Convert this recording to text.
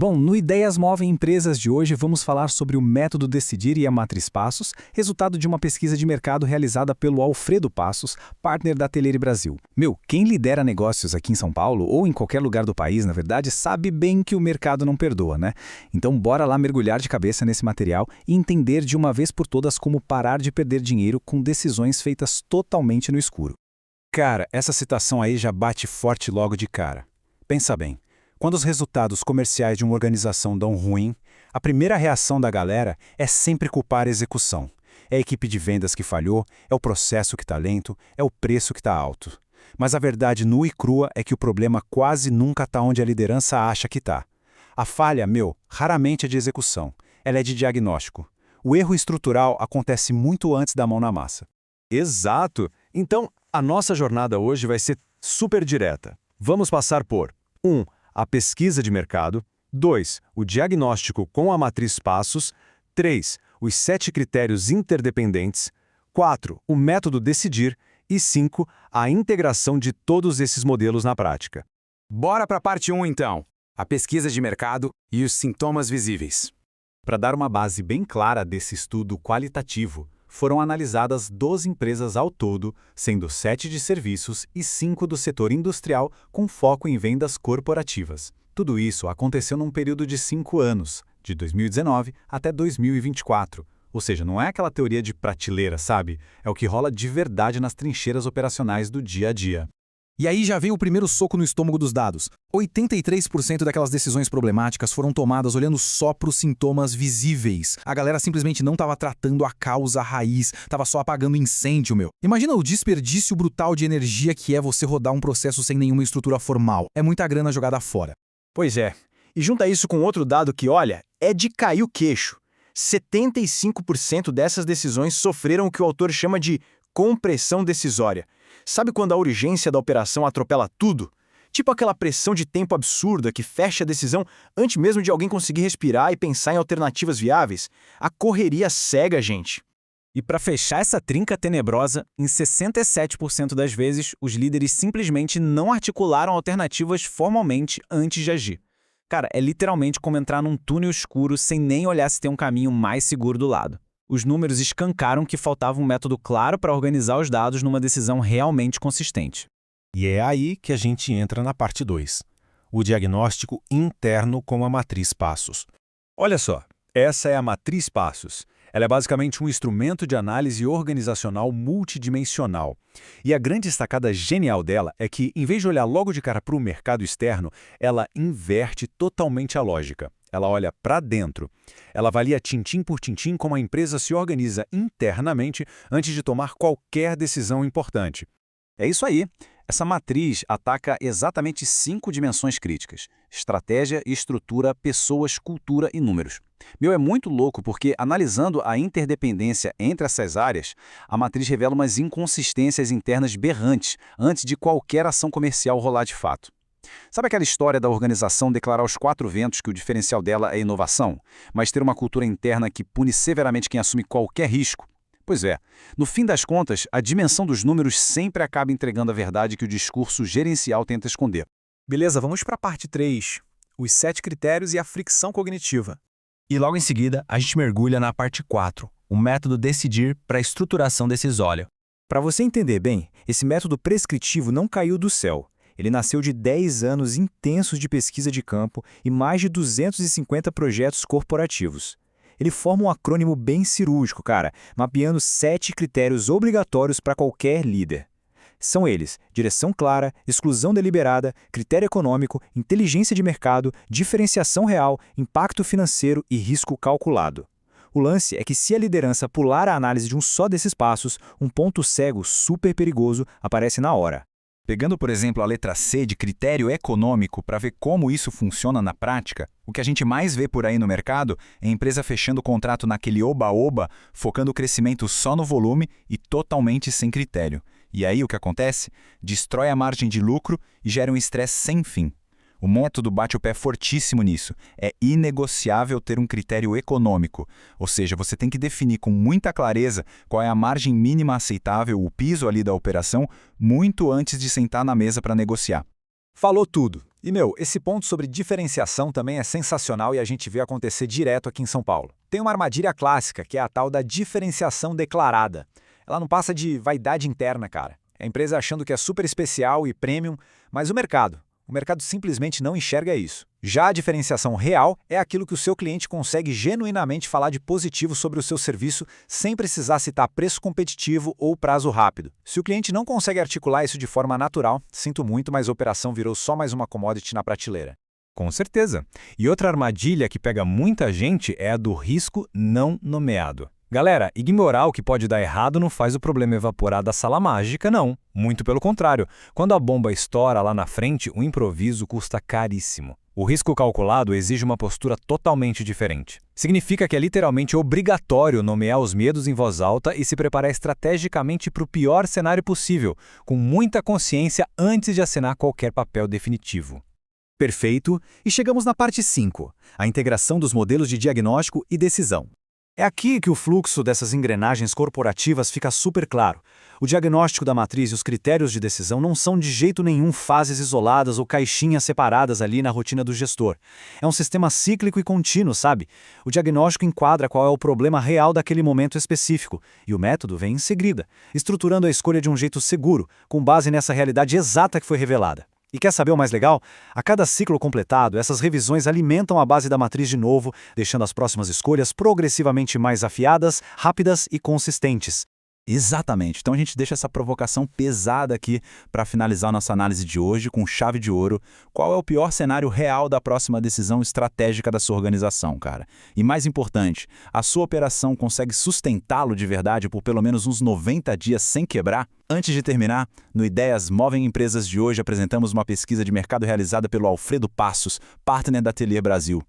Bom, no Ideias Movem Empresas de hoje vamos falar sobre o método Decidir e a Matriz Passos, resultado de uma pesquisa de mercado realizada pelo Alfredo Passos, partner da Teleri Brasil. Quem lidera negócios aqui em São Paulo, ou em qualquer lugar do país, na verdade, sabe bem que o mercado não perdoa, né? Então bora lá mergulhar de cabeça nesse material e entender de uma vez por todas como parar de perder dinheiro com decisões feitas totalmente no escuro. Cara, essa citação aí já bate forte logo de cara. Pensa bem. Quando os resultados comerciais de uma organização dão ruim, a primeira reação da galera é sempre culpar a execução. É a equipe de vendas que falhou, é o processo que está lento, é o preço que está alto. Mas a verdade nua e crua é que o problema quase nunca está onde a liderança acha que está. A falha, raramente é de execução. Ela é de diagnóstico. O erro estrutural acontece muito antes da mão na massa. Exato! Então, a nossa jornada hoje vai ser super direta. Vamos passar por 1. A pesquisa de mercado, 2. O diagnóstico com a matriz Passos, 3. Os 7 critérios interdependentes, 4. O método Decidir e 5. A integração de todos esses modelos na prática. Bora para a parte 1 então, a pesquisa de mercado e os sintomas visíveis. Para dar uma base bem clara desse estudo qualitativo, foram analisadas 12 empresas ao todo, sendo 7 de serviços e 5 do setor industrial, com foco em vendas corporativas. Tudo isso aconteceu num período de 5 anos, de 2019 até 2024. Ou seja, não é aquela teoria de prateleira, sabe? É o que rola de verdade nas trincheiras operacionais do dia a dia. E aí já vem o primeiro soco no estômago dos dados. 83% daquelas decisões problemáticas foram tomadas olhando só para os sintomas visíveis. A galera simplesmente não estava tratando a causa raiz, estava só apagando incêndio, Imagina o desperdício brutal de energia que é você rodar um processo sem nenhuma estrutura formal. É muita grana jogada fora. Pois é. E junta isso com outro dado que, olha, é de cair o queixo. 75% dessas decisões sofreram o que o autor chama de compressão decisória. Sabe quando a urgência da operação atropela tudo? Tipo aquela pressão de tempo absurda que fecha a decisão antes mesmo de alguém conseguir respirar e pensar em alternativas viáveis? A correria cega, gente. E para fechar essa trinca tenebrosa, em 67% das vezes, os líderes simplesmente não articularam alternativas formalmente antes de agir. Cara, é literalmente como entrar num túnel escuro sem nem olhar se tem um caminho mais seguro do lado. Os números escancaram que faltava um método claro para organizar os dados numa decisão realmente consistente. E é aí que a gente entra na parte 2, o diagnóstico interno com a matriz Passos. Olha só, essa é a matriz Passos. Ela é basicamente um instrumento de análise organizacional multidimensional. E a grande sacada genial dela é que, em vez de olhar logo de cara para o mercado externo, ela inverte totalmente a lógica. Ela olha para dentro. Ela avalia tintim por tintim como a empresa se organiza internamente antes de tomar qualquer decisão importante. É isso aí. Essa matriz ataca exatamente 5 dimensões críticas: estratégia, estrutura, pessoas, cultura e números. É muito louco porque, analisando a interdependência entre essas áreas, a matriz revela umas inconsistências internas berrantes antes de qualquer ação comercial rolar de fato. Sabe aquela história da organização declarar aos 4 ventos que o diferencial dela é inovação, mas ter uma cultura interna que pune severamente quem assume qualquer risco? Pois é, no fim das contas, a dimensão dos números sempre acaba entregando a verdade que o discurso gerencial tenta esconder. Beleza, vamos para a parte 3, os 7 critérios e a fricção cognitiva. E logo em seguida, a gente mergulha na parte 4, o método Decidir para a estruturação decisória. Para você entender bem, esse método prescritivo não caiu do céu. Ele nasceu de 10 anos intensos de pesquisa de campo e mais de 250 projetos corporativos. Ele forma um acrônimo bem cirúrgico, mapeando 7 critérios obrigatórios para qualquer líder. São eles: direção clara, exclusão deliberada, critério econômico, inteligência de mercado, diferenciação real, impacto financeiro e risco calculado. O lance é que se a liderança pular a análise de um só desses passos, um ponto cego super perigoso aparece na hora. Pegando, por exemplo, a letra C de critério econômico para ver como isso funciona na prática, o que a gente mais vê por aí no mercado é a empresa fechando o contrato naquele oba-oba, focando o crescimento só no volume e totalmente sem critério. E aí o que acontece? Destrói a margem de lucro e gera um estresse sem fim. O método bate o pé fortíssimo nisso. É inegociável ter um critério econômico, ou seja, você tem que definir com muita clareza qual é a margem mínima aceitável, o piso ali da operação, muito antes de sentar na mesa para negociar. Falou tudo. E, esse ponto sobre diferenciação também é sensacional e a gente vê acontecer direto aqui em São Paulo. Tem uma armadilha clássica, que é a tal da diferenciação declarada. Ela não passa de vaidade interna, cara. É a empresa achando que é super especial e premium, mas o mercado simplesmente não enxerga isso. Já a diferenciação real é aquilo que o seu cliente consegue genuinamente falar de positivo sobre o seu serviço sem precisar citar preço competitivo ou prazo rápido. Se o cliente não consegue articular isso de forma natural, sinto muito, mas a operação virou só mais uma commodity na prateleira. Com certeza. E outra armadilha que pega muita gente é a do risco não nomeado. Galera, ignorar o que pode dar errado não faz o problema evaporar da sala mágica, não. Muito pelo contrário. Quando a bomba estoura lá na frente, o improviso custa caríssimo. O risco calculado exige uma postura totalmente diferente. Significa que é literalmente obrigatório nomear os medos em voz alta e se preparar estrategicamente para o pior cenário possível, com muita consciência antes de assinar qualquer papel definitivo. Perfeito. E chegamos na parte 5, a integração dos modelos de diagnóstico e decisão. É aqui que o fluxo dessas engrenagens corporativas fica super claro. O diagnóstico da matriz e os critérios de decisão não são de jeito nenhum fases isoladas ou caixinhas separadas ali na rotina do gestor. É um sistema cíclico e contínuo, sabe? O diagnóstico enquadra qual é o problema real daquele momento específico, e o método vem em seguida, estruturando a escolha de um jeito seguro, com base nessa realidade exata que foi revelada. E quer saber o mais legal? A cada ciclo completado, essas revisões alimentam a base da matriz de novo, deixando as próximas escolhas progressivamente mais afiadas, rápidas e consistentes. Exatamente. Então a gente deixa essa provocação pesada aqui para finalizar nossa análise de hoje com chave de ouro. Qual é o pior cenário real da próxima decisão estratégica da sua organização, cara? E mais importante, a sua operação consegue sustentá-lo de verdade por pelo menos uns 90 dias sem quebrar? Antes de terminar, no Ideias Movem Empresas de hoje apresentamos uma pesquisa de mercado realizada pelo Alfredo Passos, partner da Atelier Brasil.